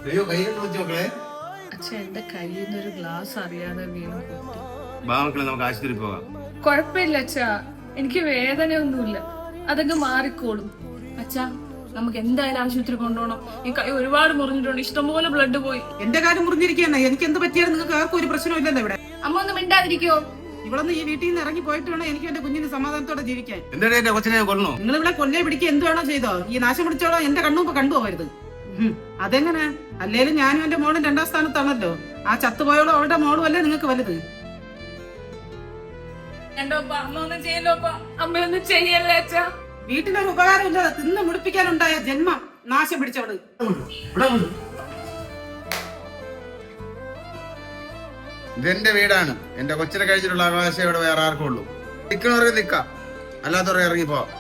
അയ്യോ കൈകൊണ്ട് വെച്ച് മക്കളെ. അച്ഛൻ എന്റെ കയ്യിൽ നിന്നൊരു ഗ്ലാസ് അറിയാതെ വീണു പൊട്ടി. വാ മക്കളെ, നമുക്ക് ആശുപത്രി പോകാം. കൊഴപ്പില്ല അച്ഛാ, എനിക്ക് വേദനയൊന്നുമില്ല, അതൊക്കെ മാറിക്കോളും. അച്ഛാ, നമുക്ക് എന്തായാലും ആശുപത്രി കൊണ്ടുപോകണം. ഈ കൈ ഒരുപാട് മുറിഞ്ഞിട്ടുണ്ട്, ഇഷ്ടംപോലെ ബ്ലഡ് പോയി. എന്റെ കാര്യം മുറിഞ്ഞിരിക്കുകയാണ്. എനിക്ക് എന്ത് പറ്റിയാലും നിങ്ങൾക്ക് ആർക്കും ഒരു പ്രശ്നമില്ലല്ലോ ഇവിടെ. അമ്മ ഒന്ന് മിണ്ടാതിരിക്കോ? ഇവിടെ ഈ വീട്ടിൽ നിന്ന് ഇറങ്ങി പോയിട്ട് വേണം എനിക്ക് എന്റെ കുഞ്ഞിന് സമാധാനത്തോടെ ജീവിക്കാൻ. എന്താ എന്റെ കൊച്ചിനെ ഞാൻ കൊല്ലണോ? നിങ്ങൾ ഇവിടെ കൊല്ലേ പിടിക്കുക എന്ത് വേണോ ചെയ്തോ. ഈ നാശം പിടിച്ചോളോ എന്റെ കണ്ണുമ്പോ കണ്ടുപോകരുത്. അതെങ്ങനെ? അല്ലേലും ഞാനും എന്റെ മോളും 2ാം സ്ഥാനത്താണല്ലോ. ആ ചത്തുപോയോളോ അവളുടെ മോളും അല്ലേ നിങ്ങൾക്ക് വലുത്. അമ്മയൊന്നും ചെയ്യല്ലോപ്പാ, അമ്മയൊന്നും ചെയ്യല്ലേ അച്ഛാ. വീട്ടിലൊരു ഉപകാരം ഇല്ലാതെ തിന്ന് മുടിപ്പിക്കാനുണ്ടായ ജന്മം നാശം പിടിച്ചവള്. ഇതെന്റെ വീടാണ്. എന്റെ കൊച്ചിനെ കഴിച്ചിട്ടുള്ള അവകാശം ഇവിടെ വേറെ ആർക്കും ഉള്ളൂ. നിൽക്കണവർക്ക് നിൽക്കാം, അല്ലാത്തവരെ ഇറങ്ങിപ്പോ.